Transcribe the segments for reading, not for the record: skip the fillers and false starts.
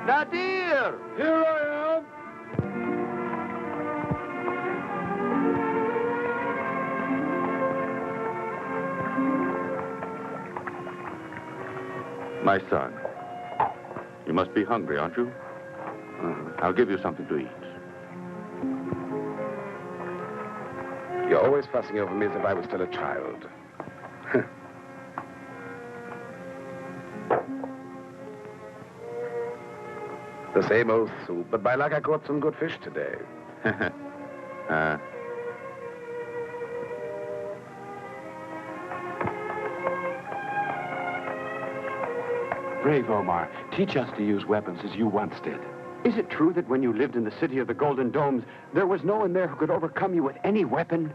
Nadir! Here I am! My son, you must be hungry, aren't you? I'll give you something to eat. You're always fussing over me as if I was still a child. The same old soup, but by luck I caught some good fish today. Brave Omar, teach us to use weapons as you once did. Is it true that when you lived in the city of the Golden Domes, there was no one there who could overcome you with any weapon?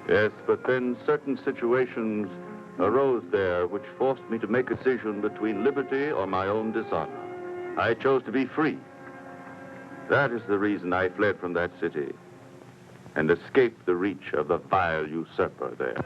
Yes, but then certain situations arose there which forced me to make a decision between liberty or my own dishonor. I chose to be free. That is the reason I fled from that city and escaped the reach of the vile usurper there.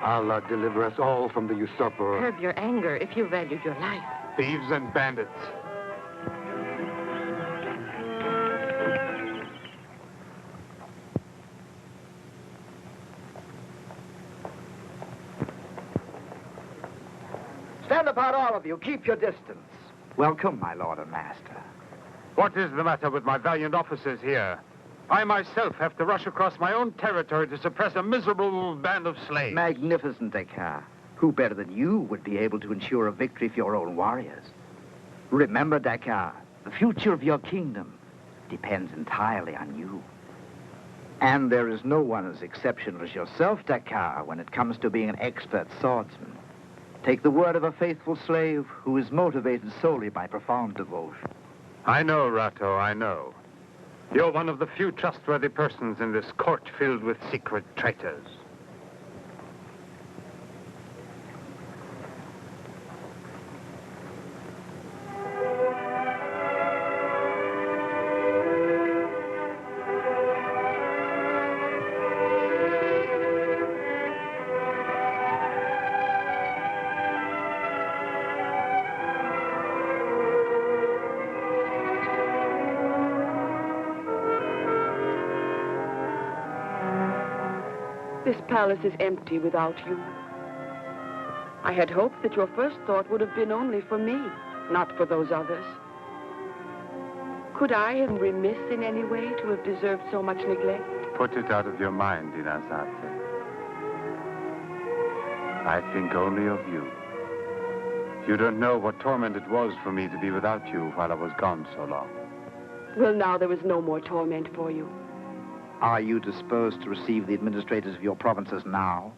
Allah deliver us all from the usurper. Curb your anger if you valued your life. Thieves and bandits. Stand apart, all of you. Keep your distance. Welcome, my lord and master. What is the matter with my valiant officers here? I myself have to rush across my own territory to suppress a miserable band of slaves. Magnificent, Dakar. Who better than you would be able to ensure a victory for your own warriors? Remember, Dakar, the future of your kingdom depends entirely on you. And there is no one as exceptional as yourself, Dakar, when it comes to being an expert swordsman. Take the word of a faithful slave who is motivated solely by profound devotion. I know, Rato, I know. You're one of the few trustworthy persons in this court filled with secret traitors. This palace is empty without you. I had hoped that your first thought would have been only for me, not for those others. Could I have been remiss in any way to have deserved so much neglect? Put it out of your mind, Dinazate. I think only of you. You don't know what torment it was for me to be without you while I was gone so long. Well, now there is no more torment for you. Are you disposed to receive the administrators of your provinces now?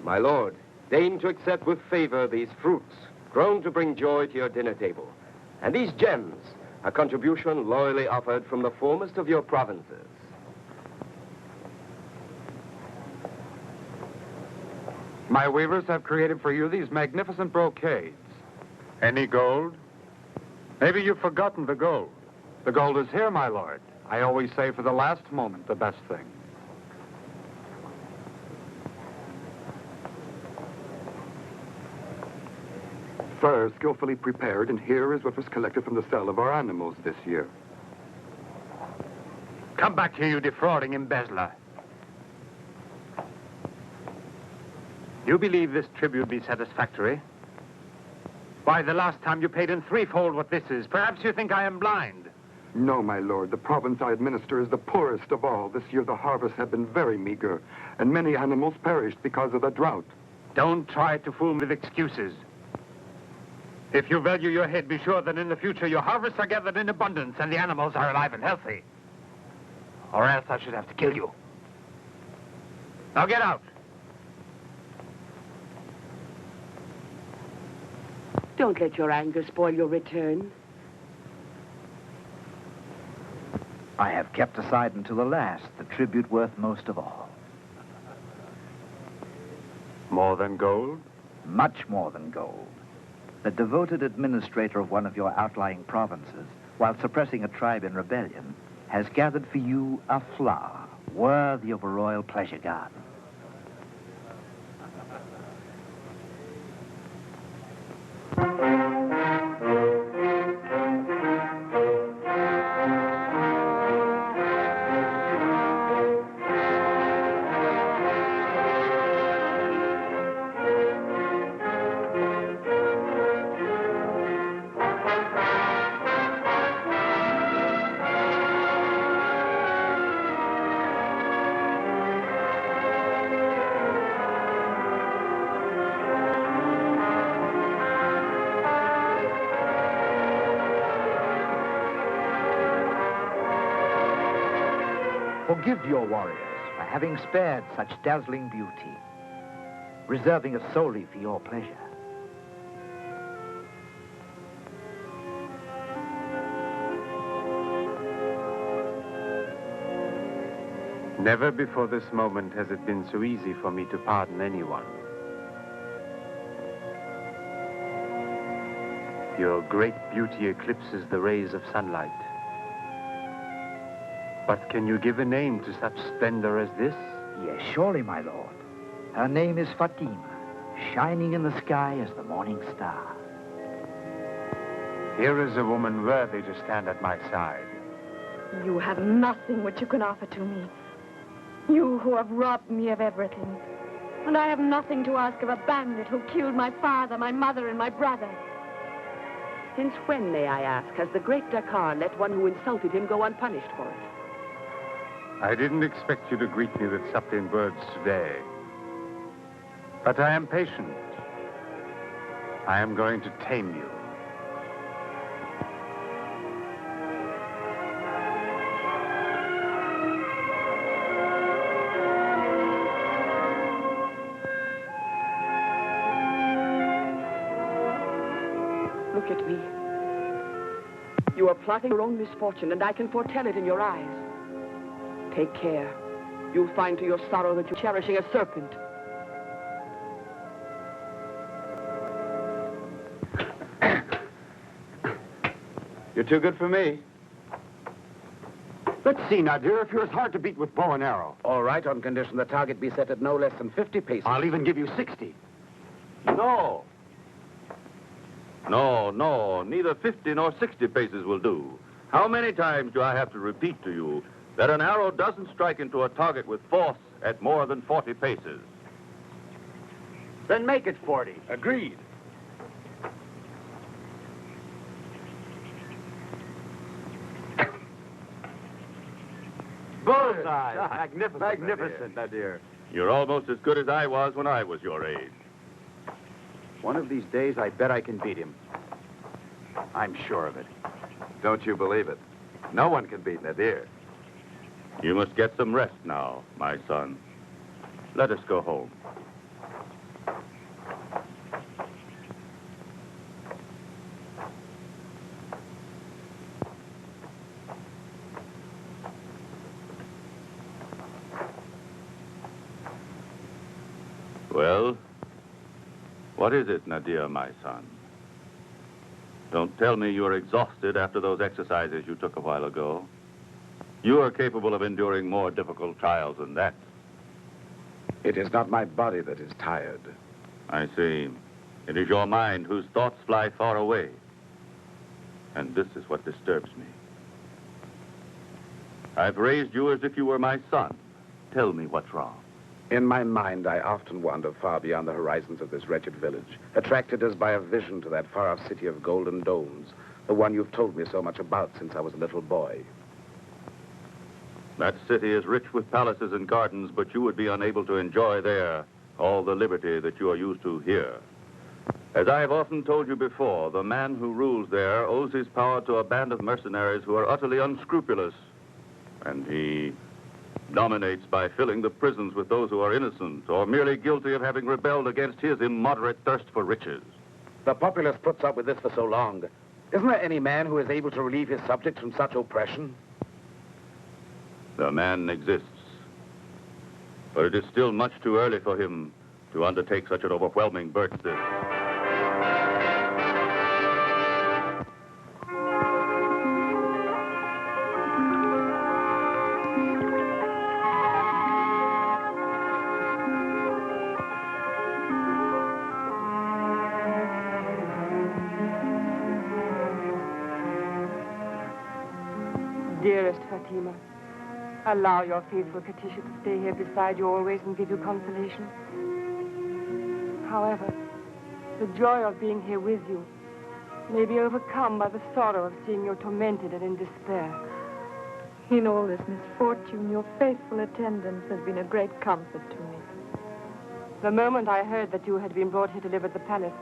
My lord, deign to accept with favor these fruits, grown to bring joy to your dinner table, and these gems, a contribution loyally offered from the foremost of your provinces. My weavers have created for you these magnificent brocades. Any gold? Maybe you've forgotten the gold. The gold is here, my lord. I always say for the last moment, the best thing. Fur skillfully prepared, and here is what was collected from the cell of our animals this year. Come back here, you defrauding embezzler. You believe this tribute be satisfactory? Why, the last time you paid in threefold what this is. Perhaps you think I am blind. No, my lord. The province I administer is the poorest of all. This year the harvests have been very meager, and many animals perished because of the drought. Don't try to fool me with excuses. If you value your head, be sure that in the future your harvests are gathered in abundance and the animals are alive and healthy. Or else I should have to kill you. Now get out. Don't let your anger spoil your return. I have kept aside until the last the tribute worth most of all. More than gold? Much more than gold. The devoted administrator of one of your outlying provinces, while suppressing a tribe in rebellion, has gathered for you a flower worthy of a royal pleasure garden. Forgive your warriors for having spared such dazzling beauty, reserving it solely for your pleasure. Never before this moment has it been so easy for me to pardon anyone. Your great beauty eclipses the rays of sunlight. But can you give a name to such splendor as this? Yes, surely, my lord. Her name is Fatima, shining in the sky as the morning star. Here is a woman worthy to stand at my side. You have nothing which you can offer to me. You who have robbed me of everything. And I have nothing to ask of a bandit who killed my father, my mother, and my brother. Since when, may I ask, has the great Dakar let one who insulted him go unpunished for it? I didn't expect you to greet me with suppliant words today. But I am patient. I am going to tame you. Look at me. You are plotting your own misfortune, and I can foretell it in your eyes. Take care. You'll find to your sorrow that you're cherishing a serpent. You're too good for me. Let's see, Nadir, if you're as hard to beat with bow and arrow. All right, on condition the target be set at no less than 50 paces. I'll even give you 60. No. No, neither 50 nor 60 paces will do. How many times do I have to repeat to you that an arrow doesn't strike into a target with force at more than 40 paces? Then make it 40. Agreed. Bullseye. Magnificent, Nadir. You're almost as good as I was when I was your age. One of these days, I bet I can beat him. I'm sure of it. Don't you believe it? No one can beat Nadir. You must get some rest now, my son. Let us go home. Well, what is it, Nadir, my son? Don't tell me you're exhausted after those exercises you took a while ago. You are capable of enduring more difficult trials than that. It is not my body that is tired. I see. It is your mind whose thoughts fly far away. And this is what disturbs me. I've raised you as if you were my son. Tell me what's wrong. In my mind, I often wander far beyond the horizons of this wretched village, attracted as by a vision to that far-off city of golden domes, the one you've told me so much about since I was a little boy. That city is rich with palaces and gardens, but you would be unable to enjoy there all the liberty that you are used to here. As I have often told you before, the man who rules there owes his power to a band of mercenaries who are utterly unscrupulous, and he dominates by filling the prisons with those who are innocent or merely guilty of having rebelled against his immoderate thirst for riches. The populace puts up with this for so long. Isn't there any man who is able to relieve his subjects from such oppression? The man exists, but it is still much too early for him to undertake such an overwhelming burden as this. Dearest Fatima, allow your faithful Katisha to stay here beside you always and give you consolation. However, the joy of being here with you may be overcome by the sorrow of seeing you tormented and in despair. In all this misfortune, your faithful attendance has been a great comfort to me. The moment I heard that you had been brought here to live at the palace,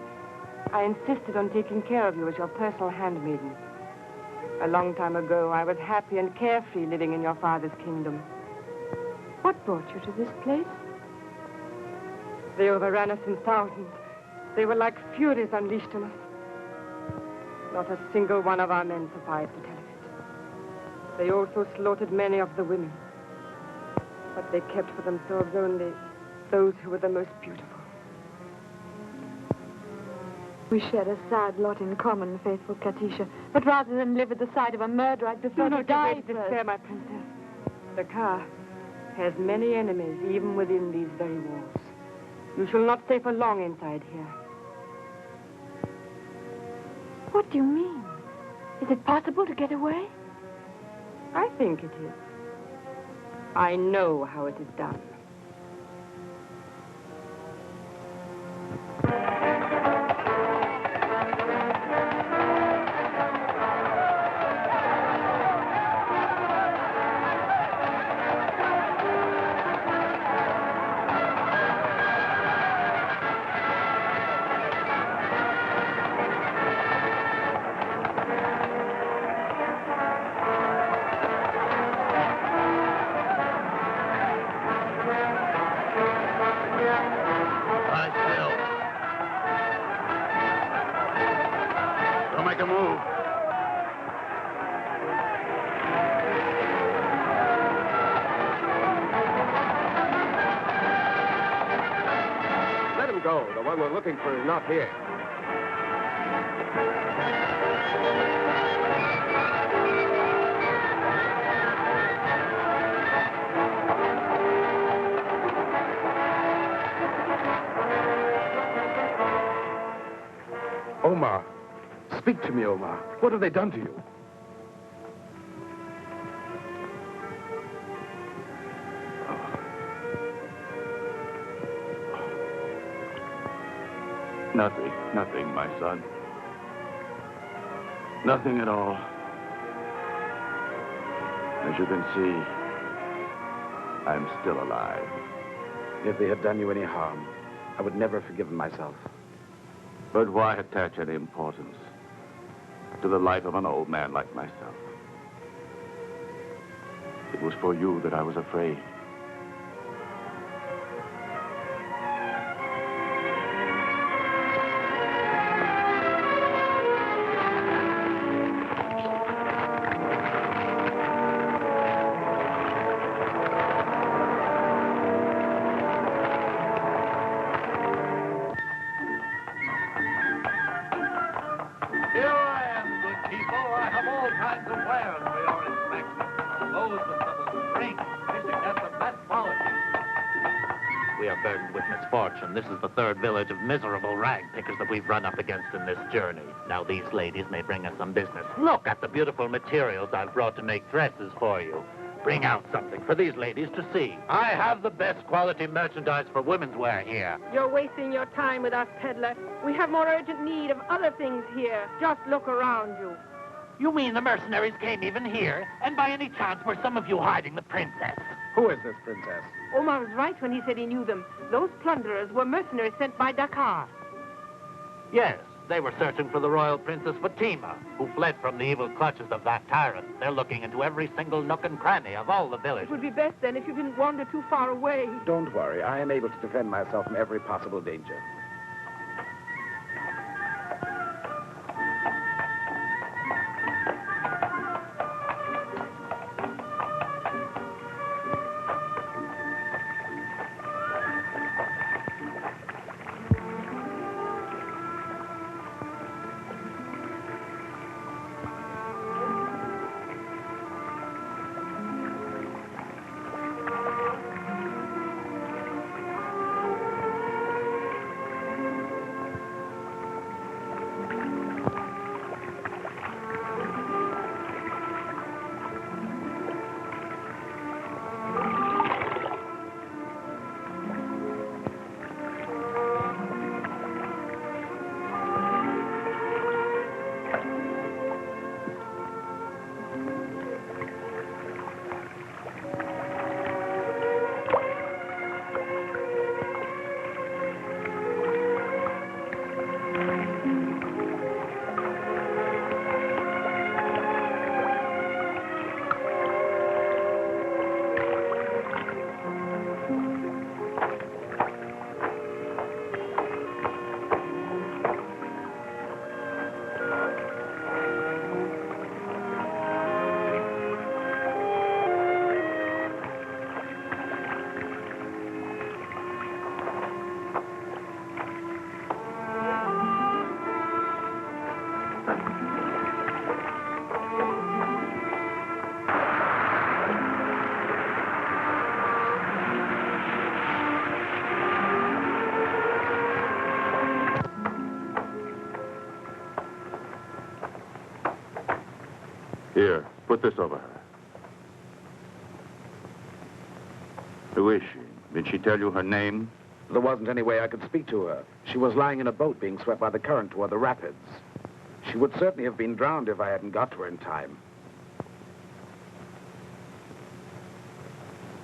I insisted on taking care of you as your personal handmaiden. A long time ago, I was happy and carefree living in your father's kingdom. What brought you to this place? They overran us in thousands. They were like furies unleashed on us. Not a single one of our men survived to tell of it. They also slaughtered many of the women. But they kept for themselves only those who were the most beautiful. We share a sad lot in common, faithful Katisha. But rather than live at the side of a murderer, I'd prefer to die first. Despair, my princess. The car has many enemies, even within these very walls. You shall not stay for long inside here. What do you mean? Is it possible to get away? I think it is. I know how it is done. The one we're looking for is not here. Omar. Speak to me, Omar. What have they done to you? Nothing, my son. Nothing at all. As you can see, I'm still alive. If they had done you any harm, I would never have forgiven myself. But why attach any importance to the life of an old man like myself? It was for you that I was afraid. We are burdened with misfortune. This is the third village of miserable rag pickers that we've run up against in this journey. Now these ladies may bring us some business. Look at the beautiful materials I've brought to make dresses for you. Bring out something for these ladies to see. I have the best quality merchandise for women's wear here. You're wasting your time with us, peddler. We have more urgent need of other things here. Just look around you. You mean the mercenaries came even here? And by any chance were some of you hiding the princess? Who is this princess? Omar was right when he said he knew them. Those plunderers were mercenaries sent by Dakar. Yes, they were searching for the royal princess Fatima, who fled from the evil clutches of that tyrant. They're looking into every single nook and cranny of all the villages. It would be best then if you didn't wander too far away. Don't worry. I am able to defend myself from every possible danger. Here, put this over her. Who is she? Did she tell you her name? There wasn't any way I could speak to her. She was lying in a boat being swept by the current toward the rapids. She would certainly have been drowned if I hadn't got to her in time.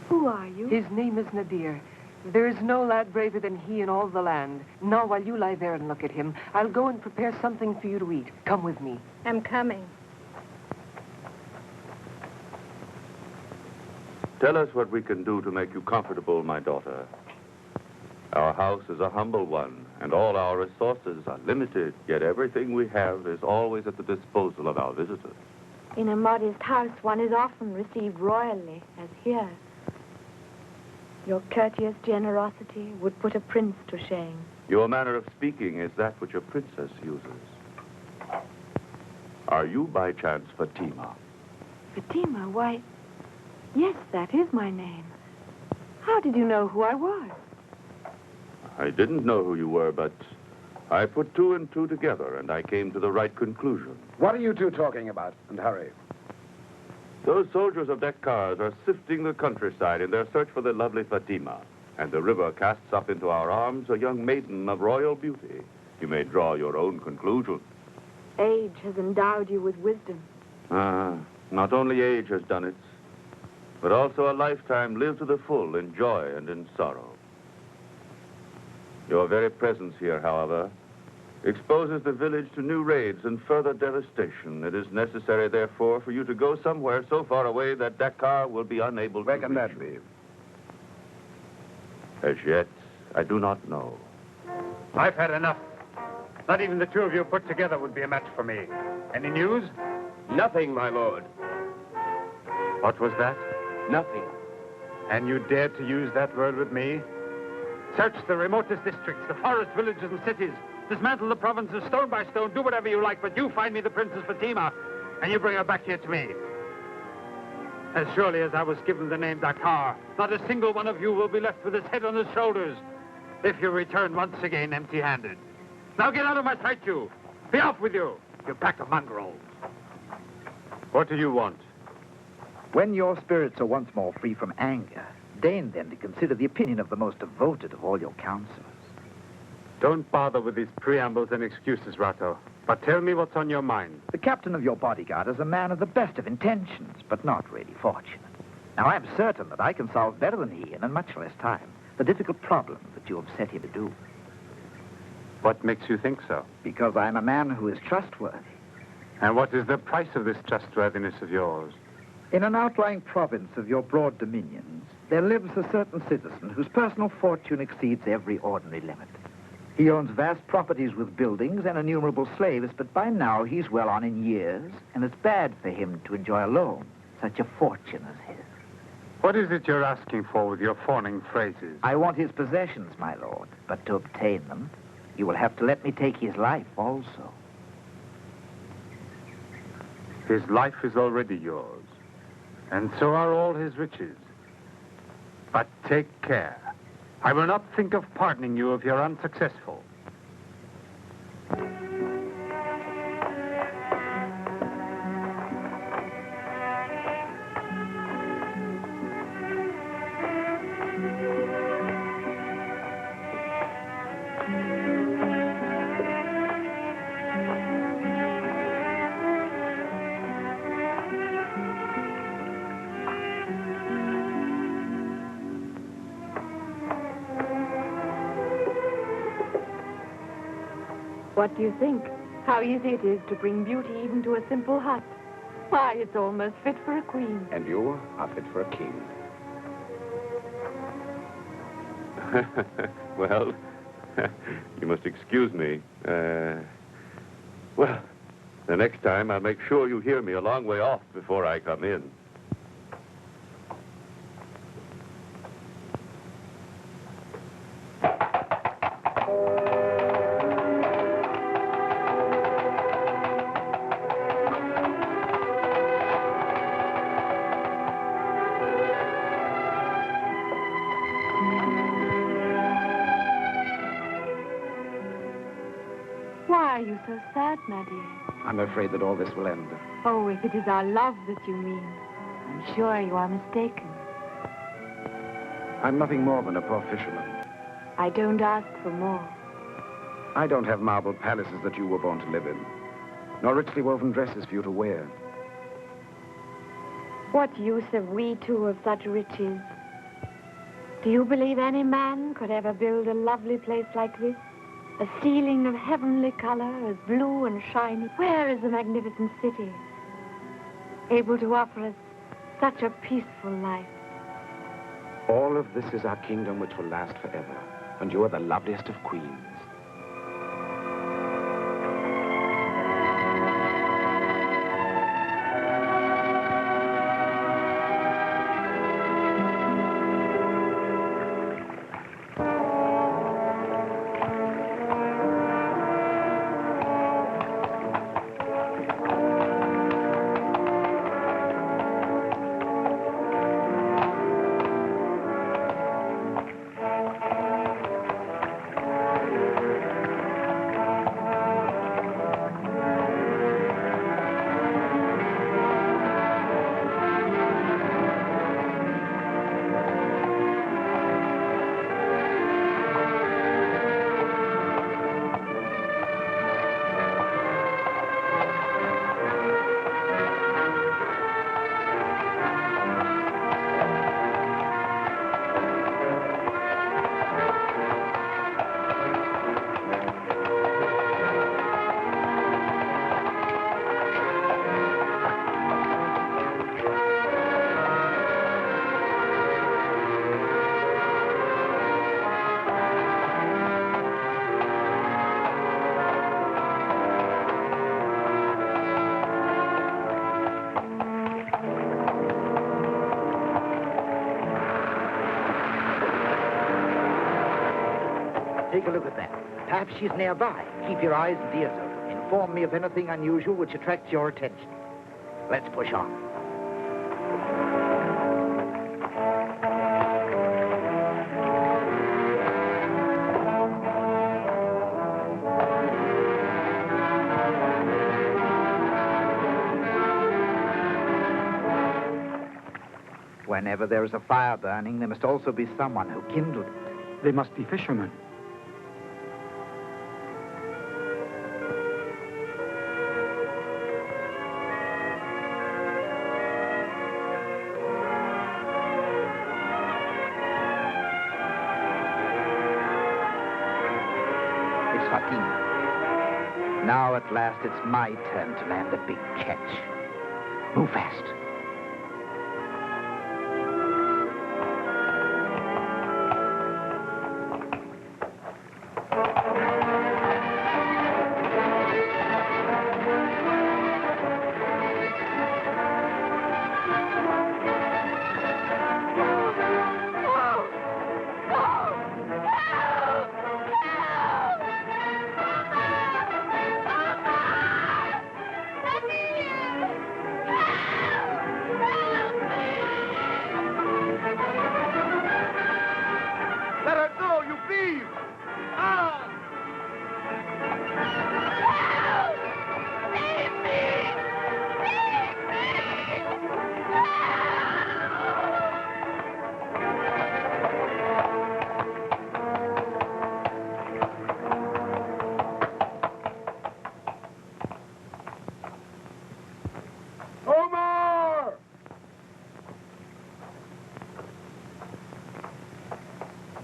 Who are you? His name is Nadir. There is no lad braver than he in all the land. Now, while you lie there and look at him, I'll go and prepare something for you to eat. Come with me. I'm coming. Tell us what we can do to make you comfortable, my daughter. Our house is a humble one, and all our resources are limited, yet everything we have is always at the disposal of our visitors. In a modest house, one is often received royally, as here. Your courteous generosity would put a prince to shame. Your manner of speaking is that which a princess uses. Are you, by chance, Fatima? Fatima, why... Yes, that is my name. How did you know who I was? I didn't know who you were, but I put two and two together, and I came to the right conclusion. What are you two talking about? And hurry. Those soldiers of Dakar are sifting the countryside in their search for the lovely Fatima. And the river casts up into our arms a young maiden of royal beauty. You may draw your own conclusion. Age has endowed you with wisdom. Not only age has done it, but also a lifetime lived to the full in joy and in sorrow. Your very presence here, however, exposes the village to new raids and further devastation. It is necessary, therefore, for you to go somewhere so far away that Dakar will be unable to Where can reach that you. be? As yet, I do not know. I've had enough. Not even the two of you put together would be a match for me. Any news? Nothing, my lord. What was that? Nothing. And you dared to use that word with me? Search the remotest districts, the forest villages and cities. Dismantle the provinces stone by stone. Do whatever you like, but you find me the Princess Fatima, and you bring her back here to me. As surely as I was given the name Dakar, not a single one of you will be left with his head on his shoulders if you return once again empty-handed. Now get out of my sight, you! Be off with you, you pack of mongrels! What do you want? When your spirits are once more free from anger, deign then to consider the opinion of the most devoted of all your counselors. Don't bother with these preambles and excuses, Ratto. But tell me what's on your mind. The captain of your bodyguard is a man of the best of intentions, but not really fortunate. Now, I am certain that I can solve better than he, and in much less time, the difficult problem that you have set him to do. What makes you think so? Because I am a man who is trustworthy. And what is the price of this trustworthiness of yours? In an outlying province of your broad dominions, there lives a certain citizen whose personal fortune exceeds every ordinary limit. He owns vast properties with buildings and innumerable slaves, but by now he's well on in years, and it's bad for him to enjoy alone such a fortune as his. What is it you're asking for with your fawning phrases? I want his possessions, my lord, but to obtain them, you will have to let me take his life also. His life is already yours, and so are all his riches. But take care. I will not think of pardoning you if you're unsuccessful. What do you think? How easy it is to bring beauty even to a simple hut. Why, it's almost fit for a queen. And you are fit for a king. Well, you must excuse me. Well, the next time I'll make sure you hear me a long way off before I come in. Why are you so sad, Nadir? I'm afraid that all this will end. Oh, if it is our love that you mean, I'm sure you are mistaken. I'm nothing more than a poor fisherman. I don't ask for more. I don't have marble palaces that you were born to live in, nor richly woven dresses for you to wear. What use have we two of such riches? Do you believe any man could ever build a lovely place like this? A ceiling of heavenly color, as blue and shiny. Where is the magnificent city? Able to offer us such a peaceful life. All of this is our kingdom which will last forever, and you are the loveliest of queens. Take a look at that. Perhaps she's nearby. Keep your eyes and ears open. Inform me of anything unusual which attracts your attention. Let's push on. whenever there is a fire burning, there must also be someone who kindled it. They must be fishermen. It's Fatima. Now at last it's my turn to land a big catch. Move fast.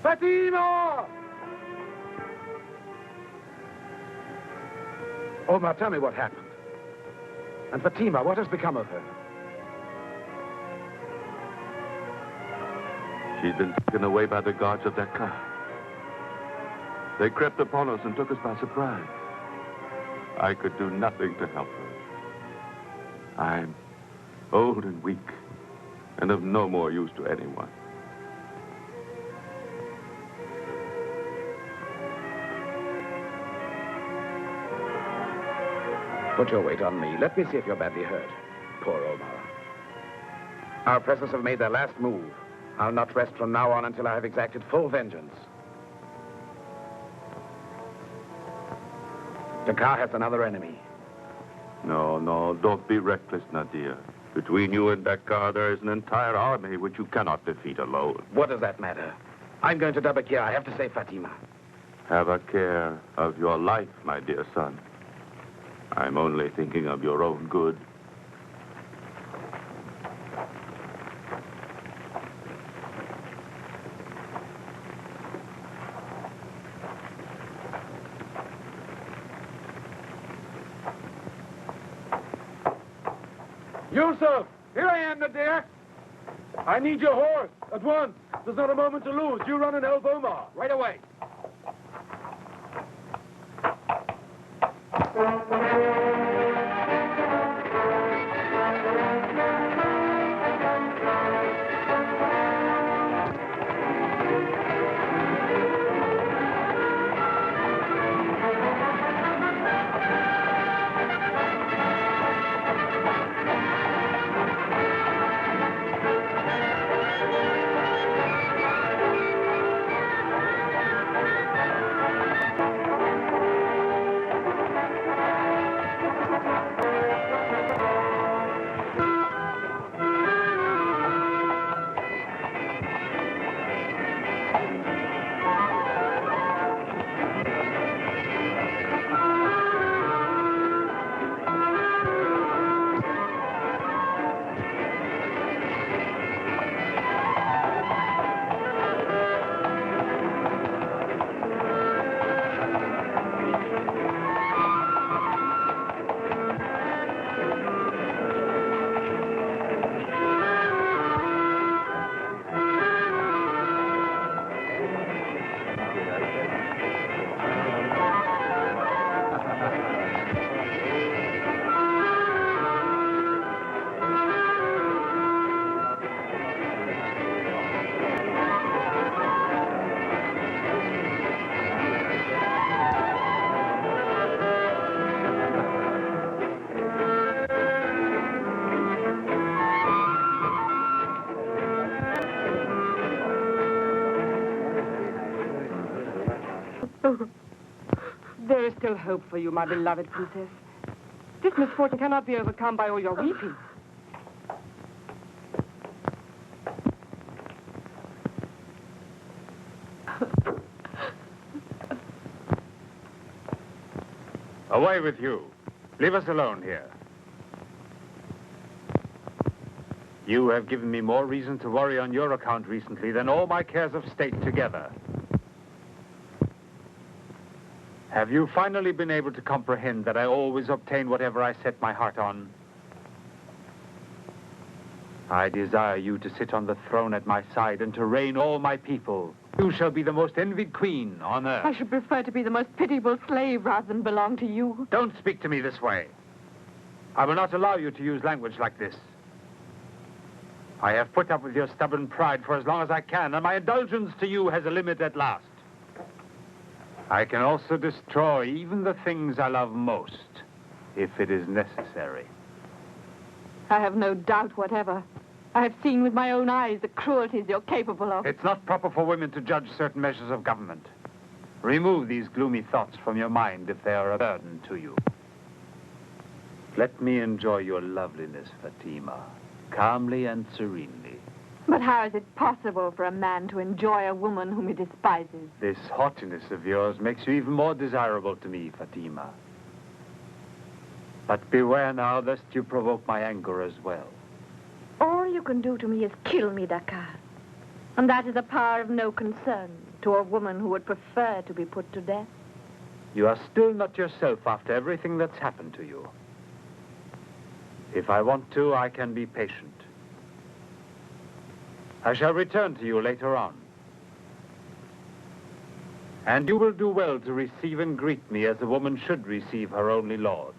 Fatima! Omar, tell me what happened. And Fatima, what has become of her? She'd been taken away by the guards of Dakar. They crept upon us and took us by surprise. I could do nothing to help her. I'm old and weak, and of no more use to anyone. Put your weight on me. Let me see if you're badly hurt. Poor Omar. Our oppressors have made their last move. I'll not rest from now on until I have exacted full vengeance. Dakar has another enemy. No, don't be reckless, Nadir. Between you and Dakar, there is an entire army which you cannot defeat alone. What does that matter? I'm going to Darbakir. I have to save Fatima. Have a care of your life, my dear son. I'm only thinking of your own good. Yusuf! Here I am, Nadir! I need your horse, at once. There's not a moment to lose. You run and help Omar, right away. There is still hope for you, my beloved princess. This misfortune cannot be overcome by all your weeping. Away with you. Leave us alone here. You have given me more reason to worry on your account recently than all my cares of state together. Have you finally been able to comprehend that I always obtain whatever I set my heart on? I desire you to sit on the throne at my side and to reign all my people. You shall be the most envied queen on earth. I should prefer to be the most pitiable slave rather than belong to you. Don't speak to me this way. I will not allow you to use language like this. I have put up with your stubborn pride for as long as I can, and my indulgence to you has a limit at last. I can also destroy even the things I love most, if it is necessary. I have no doubt whatever. I have seen with my own eyes the cruelties you're capable of. It's not proper for women to judge certain measures of government. Remove these gloomy thoughts from your mind if they are a burden to you. Let me enjoy your loveliness, Fatima, calmly and serenely. But how is it possible for a man to enjoy a woman whom he despises? This haughtiness of yours makes you even more desirable to me, Fatima. But beware now, lest you provoke my anger as well. All you can do to me is kill me, Dakar. And that is a power of no concern to a woman who would prefer to be put to death. You are still not yourself after everything that's happened to you. If I want to, I can be patient. I shall return to you later on. And you will do well to receive and greet me as a woman should receive her only lord.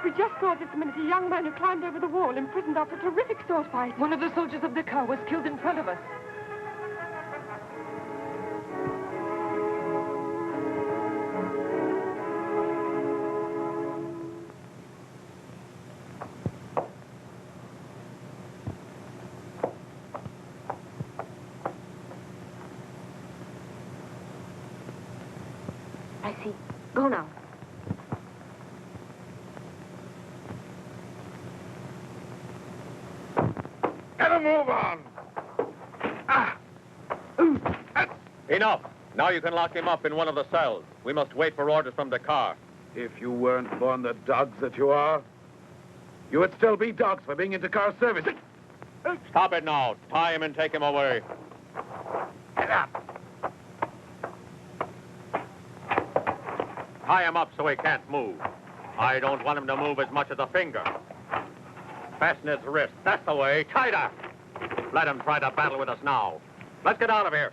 We just saw this minute a young man who climbed over the wall, imprisoned after a terrific sword fight. One of the soldiers of the car was killed in front of us. I see. Go now. Move on! Enough. Now you can lock him up in one of the cells. We must wait for orders from the car. If you weren't born the dogs that you are, you would still be dogs for being into car service. Stop it now. Tie him and take him away. Get up. Tie him up so he can't move. I don't want him to move as much as a finger. Fasten his wrist. That's the way. Tighter. Let him try to battle with us now. Let's get out of here.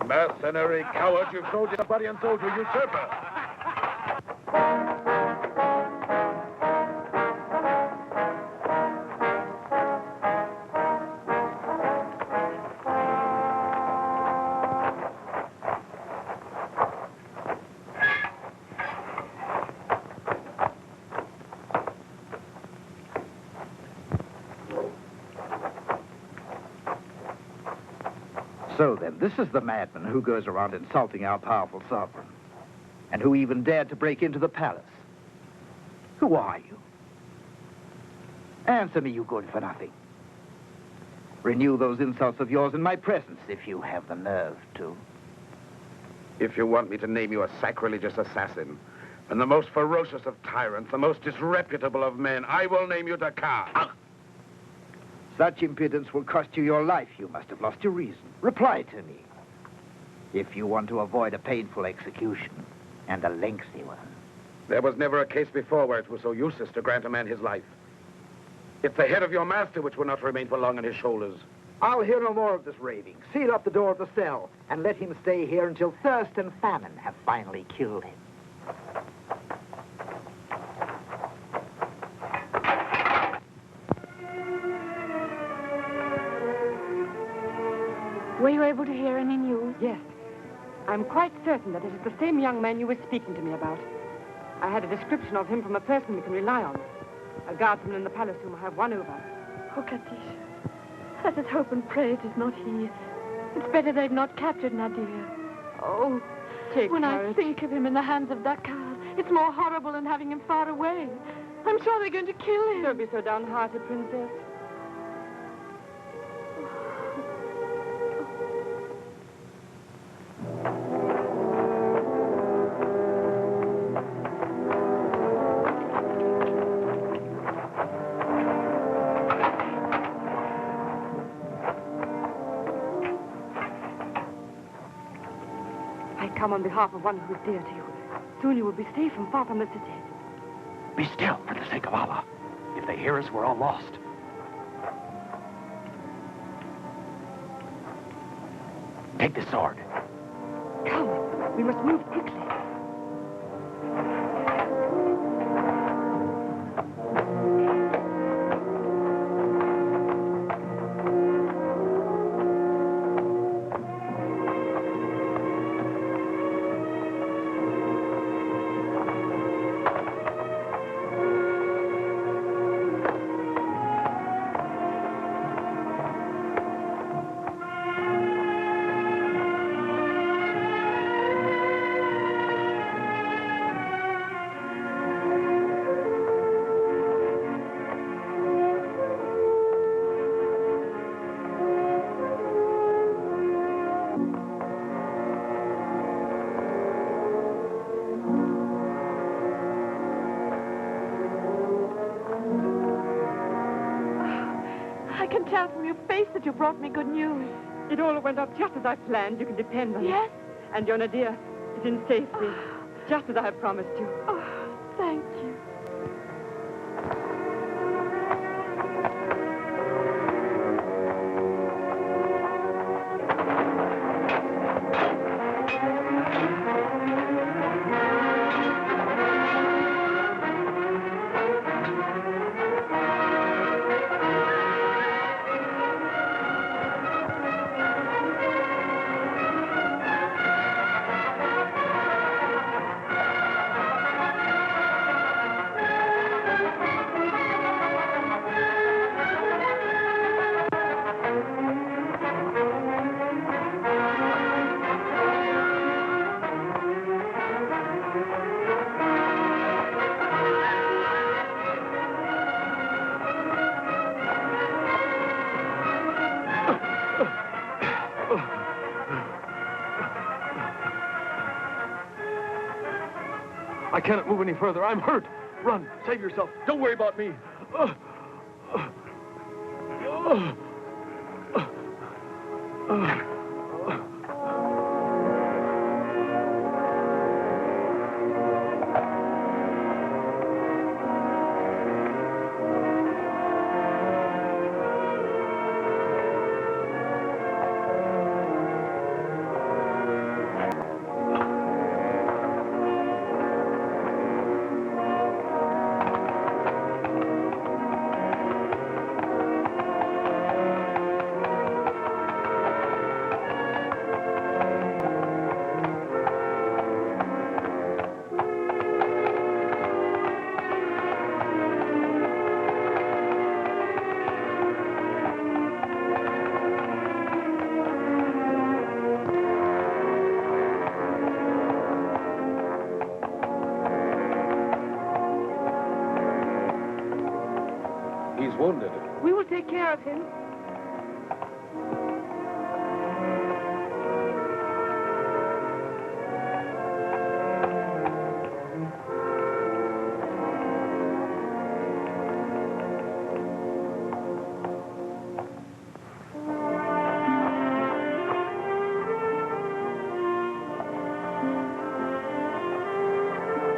Mercenary coward, you've sold your body and soul to usurper. So then, this is the madman who goes around insulting our powerful sovereign, and who even dared to break into the palace. Who are you? Answer me, you good for nothing. Renew those insults of yours in my presence, if you have the nerve to. If you want me to name you a sacrilegious assassin, and the most ferocious of tyrants, the most disreputable of men, I will name you Dakar. Such impudence will cost you your life. You must have lost your reason. Reply to me. If you want to avoid a painful execution, and a lengthy one. There was never a case before where it was so useless to grant a man his life. It's the head of your master which will not remain for long on his shoulders. I'll hear no more of this raving. Seal up the door of the cell, and let him stay here until thirst and famine have finally killed him. Were you able to hear any news? Yes. I'm quite certain that it is the same young man you were speaking to me about. I had a description of him from a person we can rely on. A guardsman in the palace whom I have won over. Oh, Katish. Let us hope and pray it is not he. It's better they've not captured Nadir. Oh, when I think of him in the hands of Dakar, it's more horrible than having him far away. I'm sure they're going to kill him. Don't be so downhearted, Princess. Come on behalf of one who is dear to you. Soon you will be safe and far from the city. Be still, for the sake of Allah. If they hear us, we're all lost. Take the sword. Come, we must move quickly. Tell from your face that you brought me good news. It all went off just as I planned. You can depend on it. Yes? And your Nadir is in safety, just as I have promised you. Oh, thank you. I cannot move any further. I'm hurt. Run. Save yourself. Don't worry about me. wounded. We will take care of him.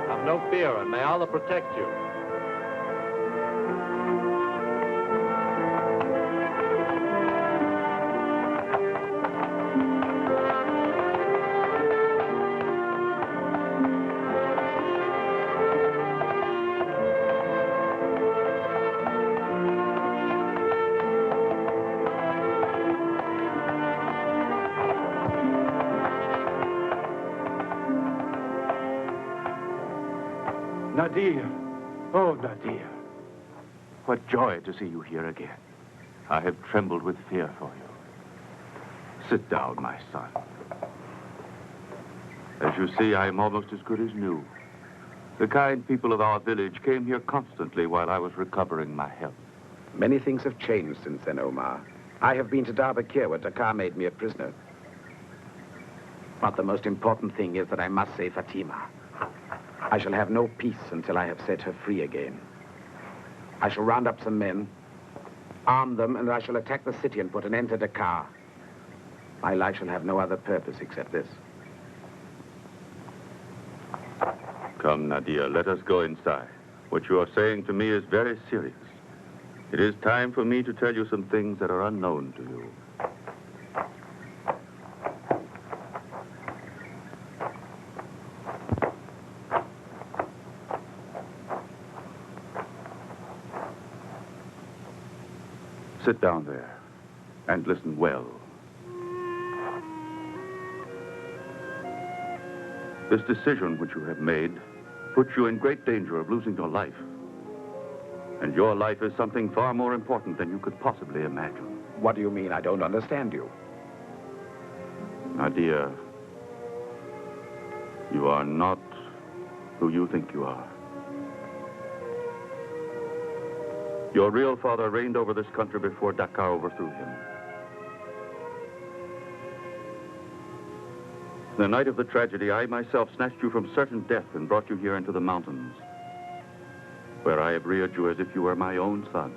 Have no fear, and may Allah protect you. Nadir. Oh, Nadir. What joy to see you here again. I have trembled with fear for you. Sit down, my son. As you see, I am almost as good as new. The kind people of our village came here constantly while I was recovering my health. Many things have changed since then, Omar. I have been to Darbakir, where Dakar made me a prisoner. But the most important thing is that I must save Fatima. I shall have no peace until I have set her free again. I shall round up some men, arm them, and I shall attack the city and put an end to Dakar. My life shall have no other purpose except this. Come, Nadir, let us go inside. What you are saying to me is very serious. It is time for me to tell you some things that are unknown to you. Sit down there and listen well. This decision which you have made puts you in great danger of losing your life. And your life is something far more important than you could possibly imagine. What do you mean? I don't understand you. Nadir, you are not who you think you are. Your real father reigned over this country before Dakar overthrew him. The night of the tragedy, I myself snatched you from certain death and brought you here into the mountains, where I have reared you as if you were my own son.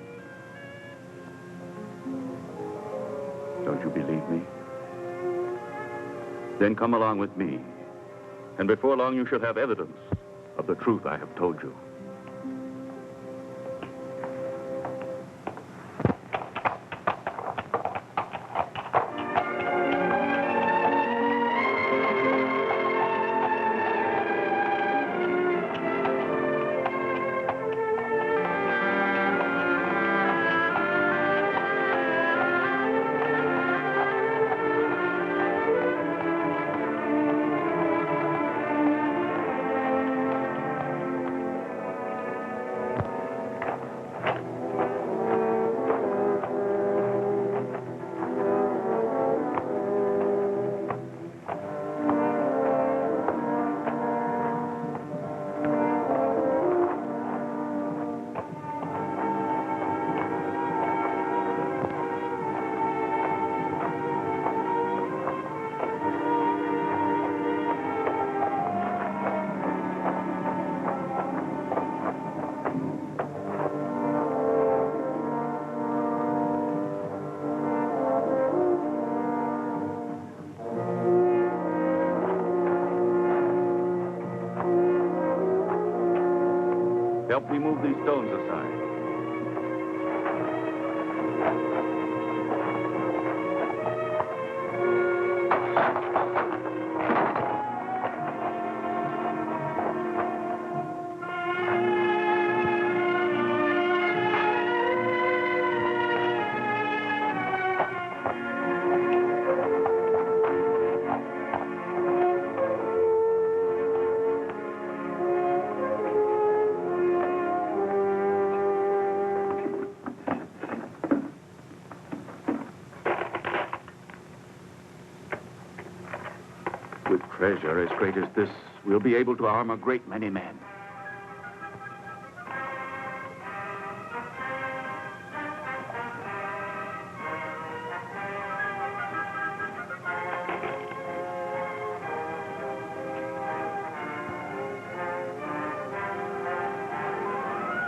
Don't you believe me? Then come along with me, and before long you shall have evidence of the truth I have told you. Help me move these stones aside. With treasure as great as this, we'll be able to arm a great many men.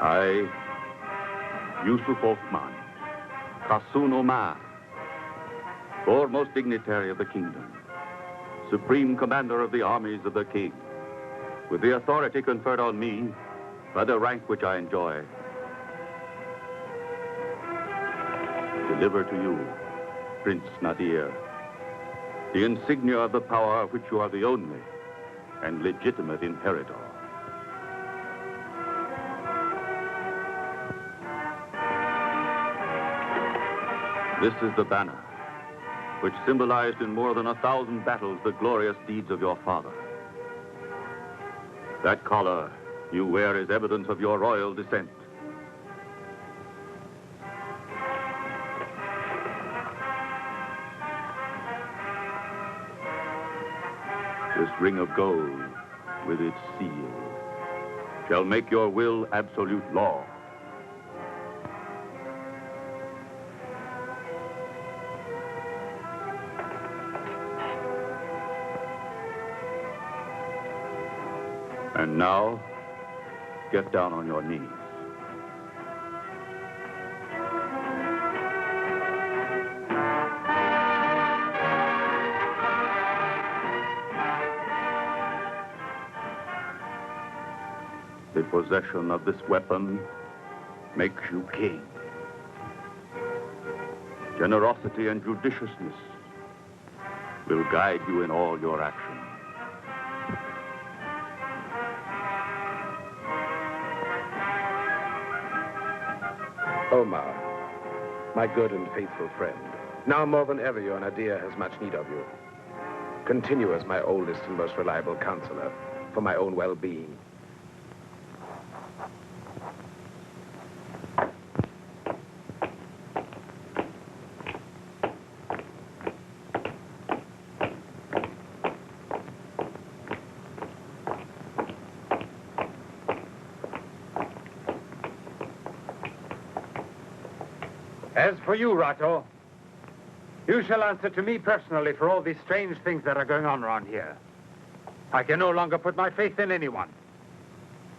I, Yusuf Osman, Qasun Omar, foremost dignitary of the kingdom, supreme commander of the armies of the king, with the authority conferred on me by the rank which I enjoy, deliver to you, Prince Nadir, the insignia of the power of which you are the only and legitimate inheritor. This is the banner, which symbolized in more than 1,000 battles the glorious deeds of your father. That collar you wear is evidence of your royal descent. This ring of gold, with its seal, shall make your will absolute law. And now, get down on your knees. The possession of this weapon makes you king. Generosity and judiciousness will guide you in all your actions. Omar, my good and faithful friend, now more than ever your Nadir has much need of you. Continue as my oldest and most reliable counselor for my own well-being. As for you, Rato, you shall answer to me personally for all these strange things that are going on around here. I can no longer put my faith in anyone.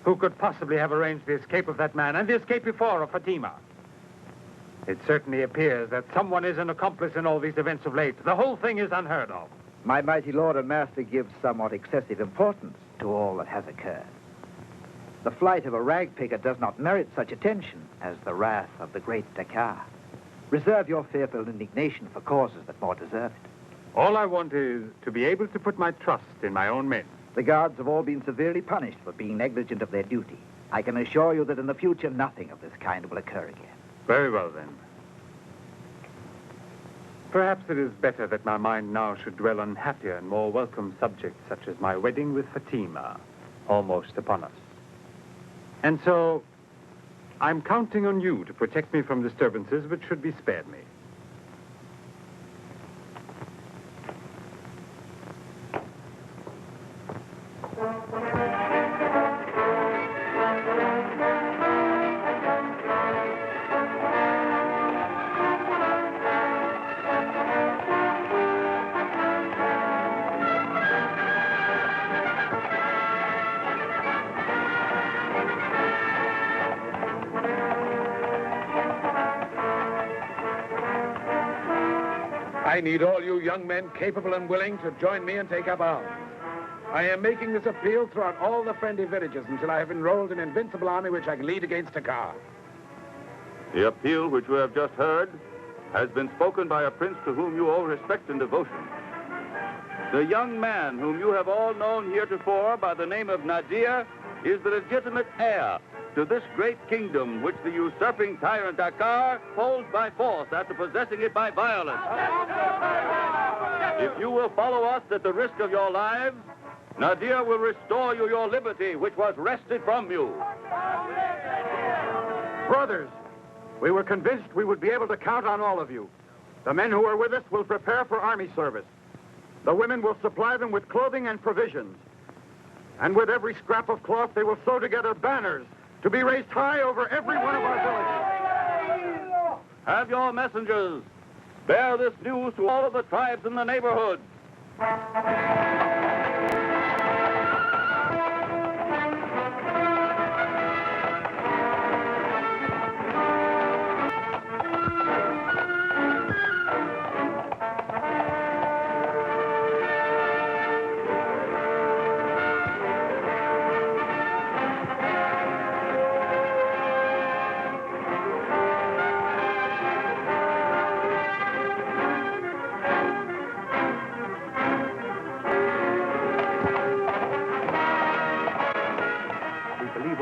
Who could possibly have arranged the escape of that man and the escape before of Fatima? It certainly appears that someone is an accomplice in all these events of late. The whole thing is unheard of. My mighty lord and master gives somewhat excessive importance to all that has occurred. The flight of a rag picker does not merit such attention as the wrath of the great Dakar. Reserve your fearful indignation for causes that more deserve it. All I want is to be able to put my trust in my own men. The guards have all been severely punished for being negligent of their duty. I can assure you that in the future, nothing of this kind will occur again. Very well, then. Perhaps it is better that my mind now should dwell on happier and more welcome subjects, such as my wedding with Fatima, almost upon us. And so, I'm counting on you to protect me from disturbances which should be spared me. I need all you young men capable and willing to join me and take up arms. I am making this appeal throughout all the friendly villages until I have enrolled an invincible army which I can lead against Dakar. The appeal which you have just heard has been spoken by a prince to whom you owe respect and devotion. The young man whom you have all known heretofore by the name of Nadir is the legitimate heir to this great kingdom which the usurping tyrant Dakar holds by force after possessing it by violence. If you will follow us at the risk of your lives, Nadir will restore you your liberty, which was wrested from you. Brothers, we were convinced we would be able to count on all of you. The men who are with us will prepare for army service. The women will supply them with clothing and provisions. And with every scrap of cloth, they will sew together banners to be raised high over every one of our villages. Have your messengers bear this news to all of the tribes in the neighborhood.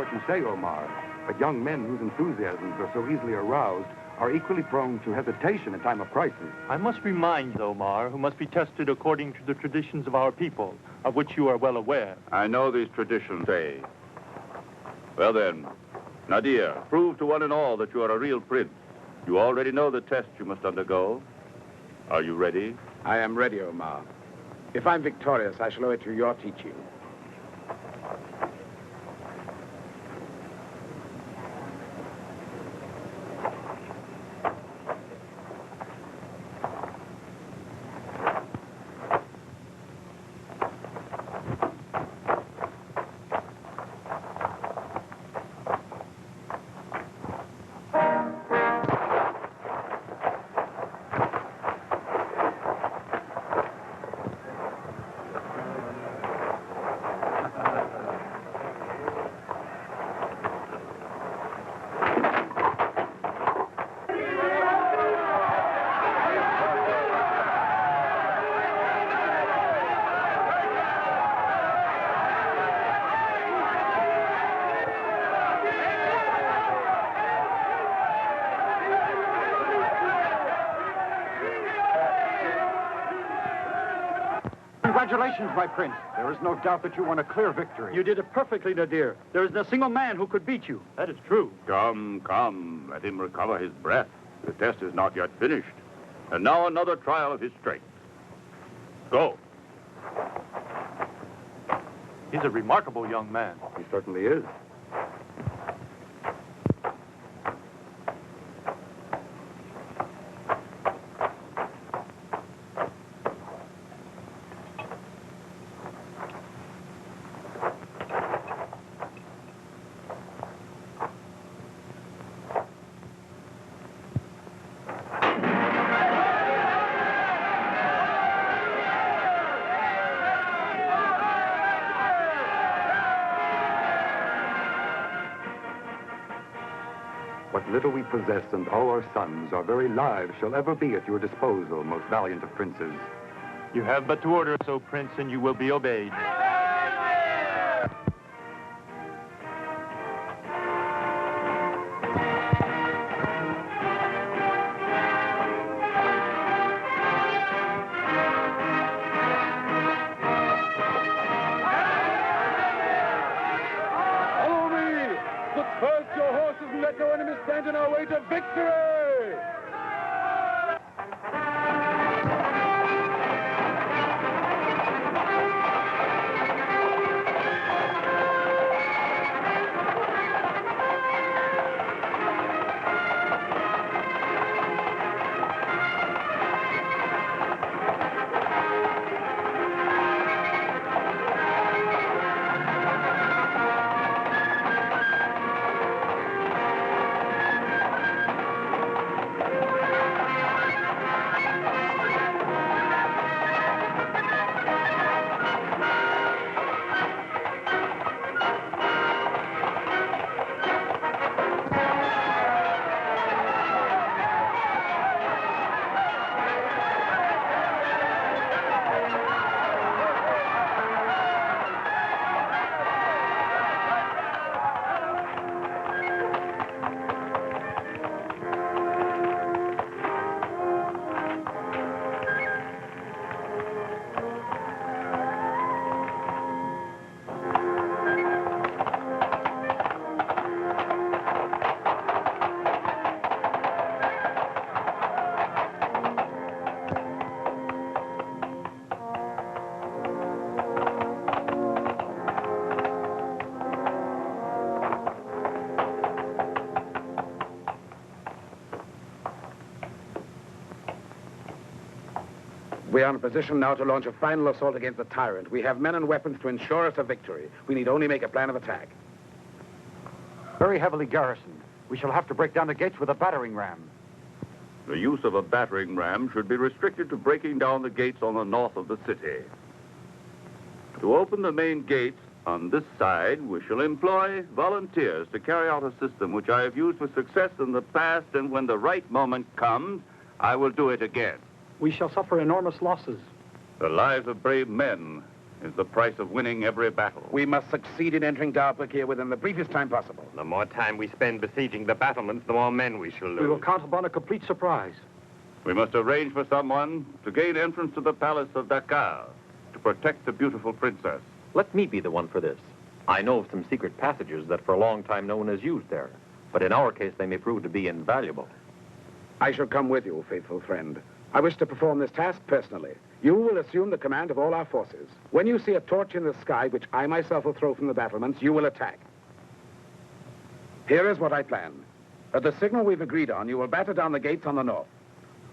what you say, Omar, but young men whose enthusiasms are so easily aroused are equally prone to hesitation in time of crisis. I must remind you, Omar, who must be tested according to the traditions of our people, of which you are well aware. I know these traditions say. Well then, Nadir, prove to one and all that you are a real prince. You already know the test you must undergo. Are you ready? I am ready, Omar. If I'm victorious, I shall owe it to your teaching. Congratulations, my prince. There is no doubt that you won a clear victory. You did it perfectly, Nadir. There isn't a single man who could beat you. That is true. Come. Let him recover his breath. The test is not yet finished. And now another trial of his strength. Go. He's a remarkable young man. He certainly is. What little we possess and all our sons, our very lives, shall ever be at your disposal, most valiant of princes. You have but to order so, Prince, and you will be obeyed. On our way to victory! We are in a position now to launch a final assault against the tyrant. We have men and weapons to ensure us a victory. We need only make a plan of attack. Very heavily garrisoned. We shall have to break down the gates with a battering ram. The use of a battering ram should be restricted to breaking down the gates on the north of the city. To open the main gates on this side, we shall employ volunteers to carry out a system which I have used with success in the past, and when the right moment comes, I will do it again. We shall suffer enormous losses. The lives of brave men is the price of winning every battle. We must succeed in entering Darbakir within the briefest time possible. The more time we spend besieging the battlements, the more men we shall lose. We will count upon a complete surprise. We must arrange for someone to gain entrance to the palace of Dakar to protect the beautiful princess. Let me be the one for this. I know of some secret passages that for a long time no one has used there. But in our case, they may prove to be invaluable. I shall come with you, faithful friend. I wish to perform this task personally. You will assume the command of all our forces. When you see a torch in the sky, which I myself will throw from the battlements, you will attack. Here is what I plan. At the signal we've agreed on, you will batter down the gates on the north,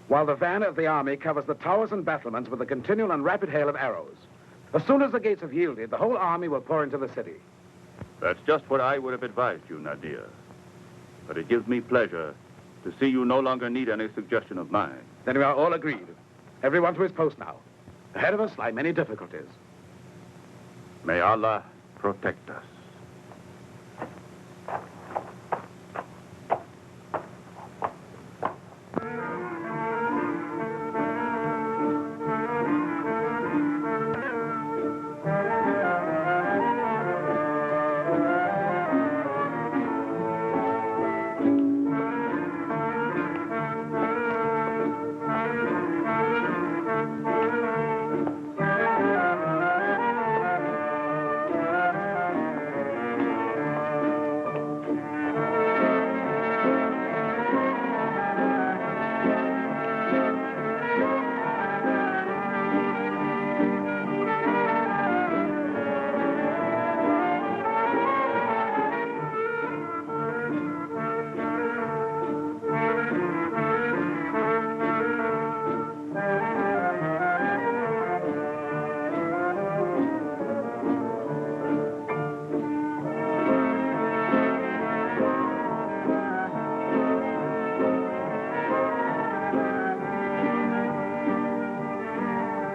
while the van of the army covers the towers and battlements with a continual and rapid hail of arrows. As soon as the gates have yielded, the whole army will pour into the city. That's just what I would have advised you, Nadir. But it gives me pleasure to see you no longer need any suggestion of mine. Then we are all agreed. Everyone to his post now. Ahead of us lie many difficulties. May Allah protect us.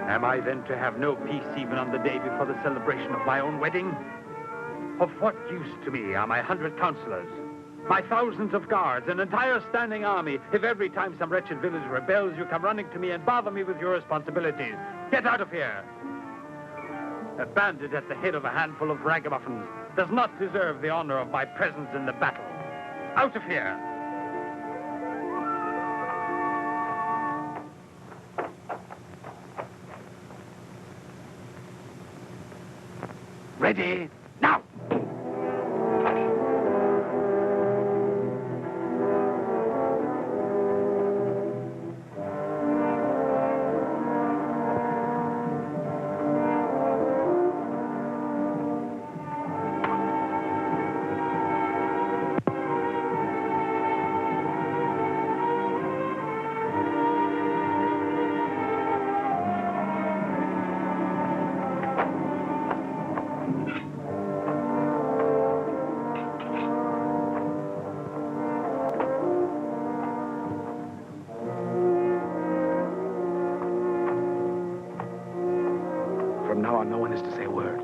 Am I then to have no peace even on the day before the celebration of my own wedding? Of what use to me are my 100 counselors, my thousands of guards, an entire standing army, if every time some wretched village rebels, you come running to me and bother me with your responsibilities? Get out of here! A bandit at the head of a handful of ragamuffins does not deserve the honor of my presence in the battle. Out of here! Ready, now! From now on, no one is to say a word.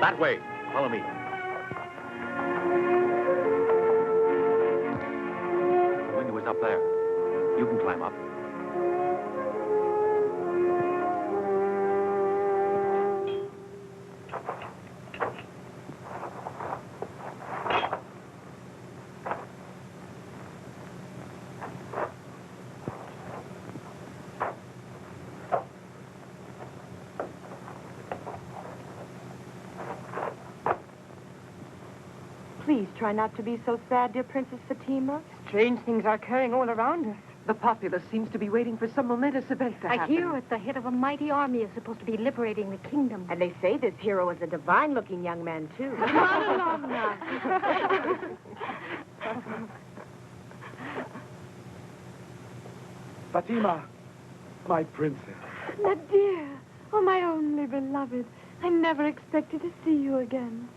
That way. Follow me. The window is up there. You can climb up. Please try not to be so sad, dear Princess Fatima. Strange things are occurring all around us. The populace seems to be waiting for some momentous event to I happen. hear at the head of a mighty army is supposed to be liberating the kingdom. And they say this hero is a divine-looking young man, too. Run along now. Fatima, my princess. Nadir, oh, my only beloved. I never expected to see you again.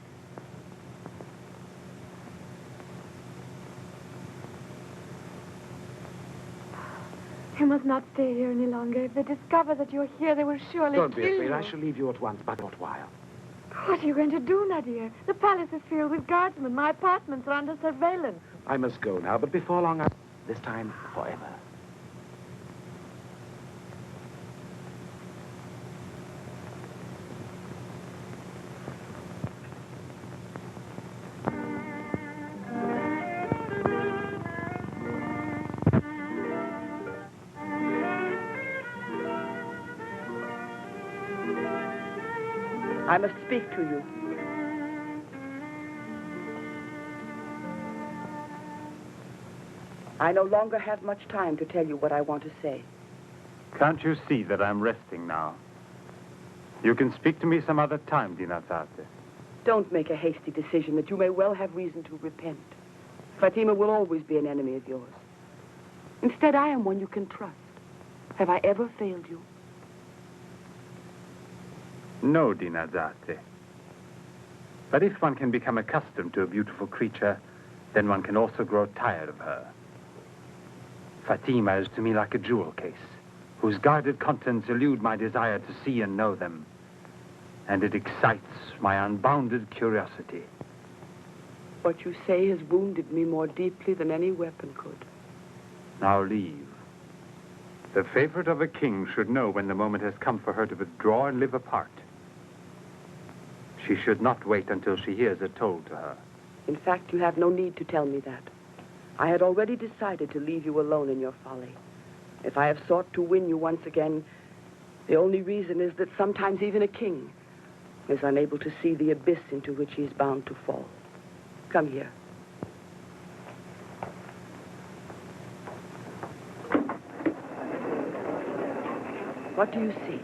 Your must not stay here any longer. If they discover that you're here, they will surely Don't kill be afraid. you. I shall leave you at once, but not while. What are you going to do, Nadir? The palace is filled with guardsmen. My apartments are under surveillance. I must go now, but before long, this time forever. I must speak to you. I no longer have much time to tell you what I want to say. Can't you see that I'm resting now? You can speak to me some other time, Dinazate. Don't make a hasty decision that you may well have reason to repent. Fatima will always be an enemy of yours. Instead, I am one you can trust. Have I ever failed you? No, Dinazate. But if one can become accustomed to a beautiful creature, then one can also grow tired of her. Fatima is to me like a jewel case, whose guarded contents elude my desire to see and know them. And it excites my unbounded curiosity. What you say has wounded me more deeply than any weapon could. Now leave. The favorite of a king should know when the moment has come for her to withdraw and live apart. She should not wait until she hears it told to her. In fact, you have no need to tell me that. I had already decided to leave you alone in your folly. If I have sought to win you once again, the only reason is that sometimes even a king is unable to see the abyss into which he is bound to fall. Come here. What do you see?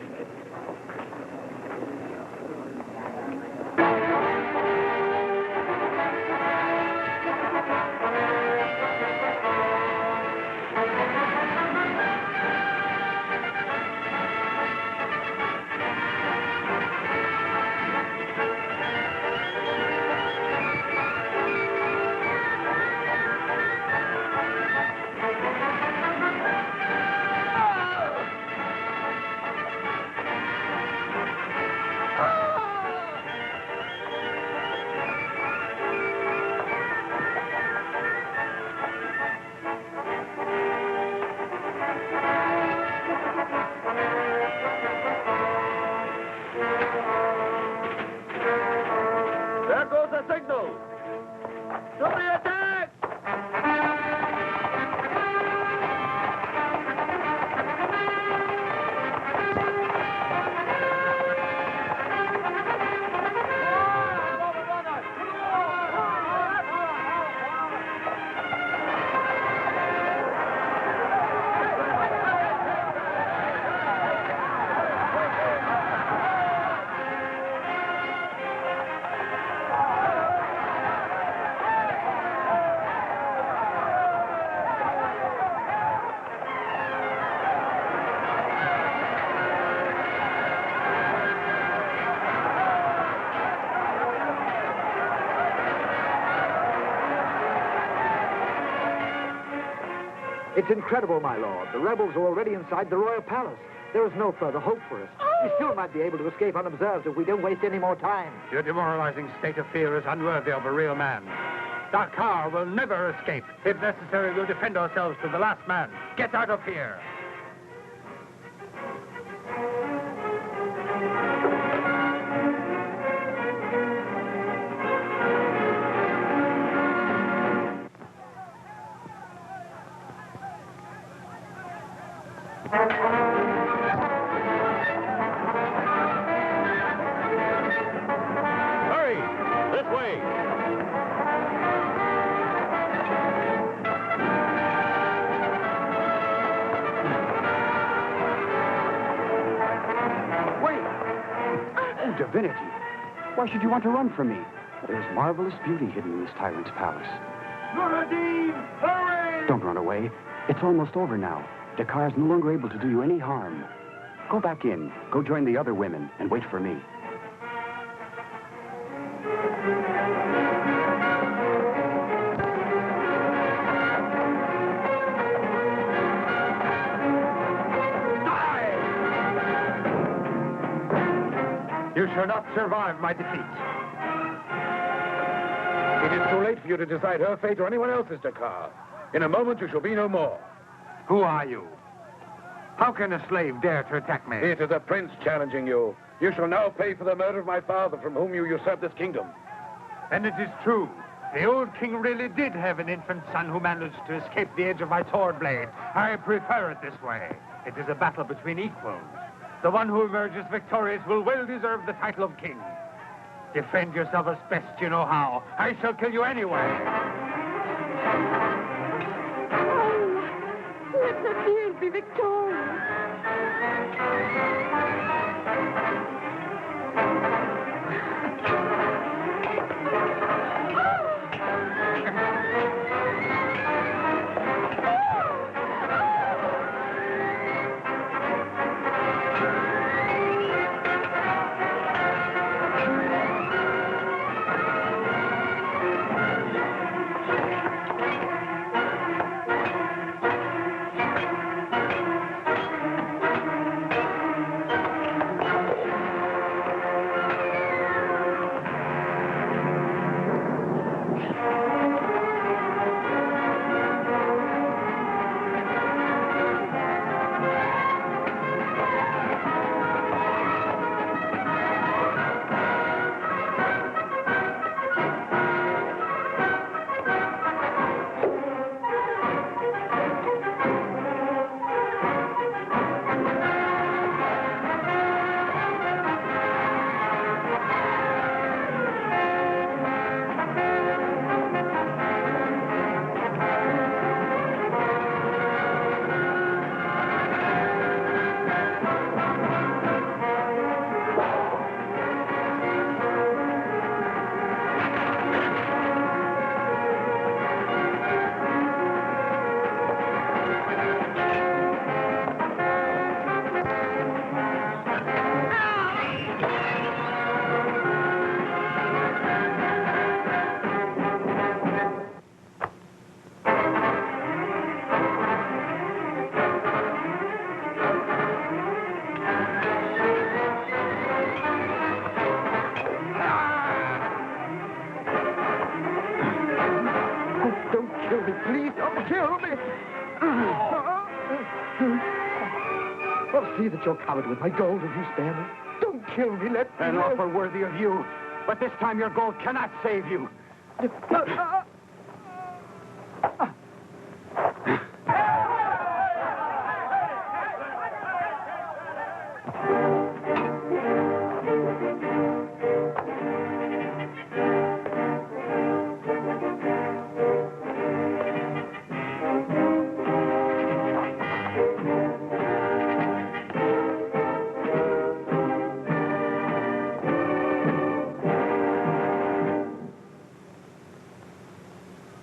It's incredible, my lord. The rebels are already inside the royal palace. There is no further hope for us. We still might be able to escape unobserved if we don't waste any more time. Your demoralizing state of fear is unworthy of a real man. Dakar will never escape. If necessary, we'll defend ourselves to the last man. Get out of here. Divinity, why should you want to run from me? There's marvelous beauty hidden in this tyrant's palace. Hurry! Don't run away. It's almost over now. Dakar is no longer able to do you any harm. Go back in. Go join the other women and wait for me. You shall not survive my defeat. It is too late for you to decide her fate or anyone else's, Dakar. In a moment, you shall be no more. Who are you? How can a slave dare to attack me? It is a prince challenging you. You shall now pay for the murder of my father, from whom you usurped this kingdom. And it is true. The old king really did have an infant son who managed to escape the edge of my sword blade. I prefer it this way. It is a battle between equals. The one who emerges victorious will well deserve the title of king. Defend yourself as best you know how. I shall kill you anyway. Let the fears be victorious. I'll see that you're covered with my gold if you spare me. Don't kill me, let me An live. offer worthy of you. But this time your gold cannot save you.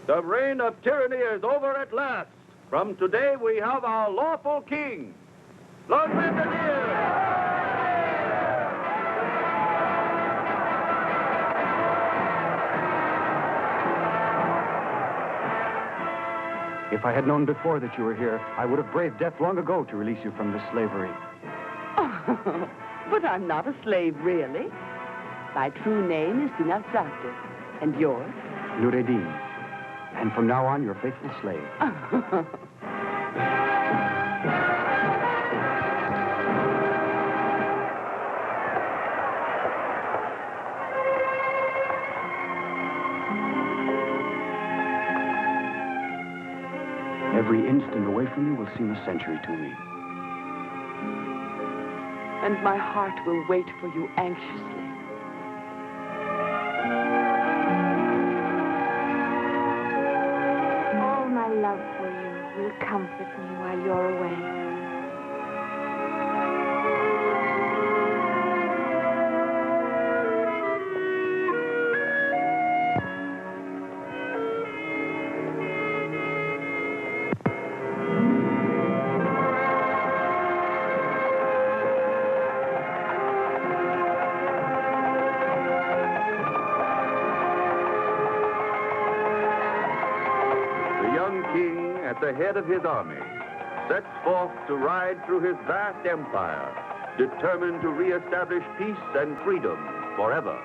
The reign of tyranny is over at last. From today, we have our lawful king, Omar and Nadir. If I had known before that you were here, I would have braved death long ago to release you from this slavery. Oh, but I'm not a slave, really. My true name is Dinazate. And yours? Nureddin. And from now on, your faithful slave. Every instant away from you will seem a century to me. And my heart will wait for you anxiously. All my love for you will comfort me while you're away. The head of his army, sets forth to ride through his vast empire, determined to reestablish peace and freedom forever.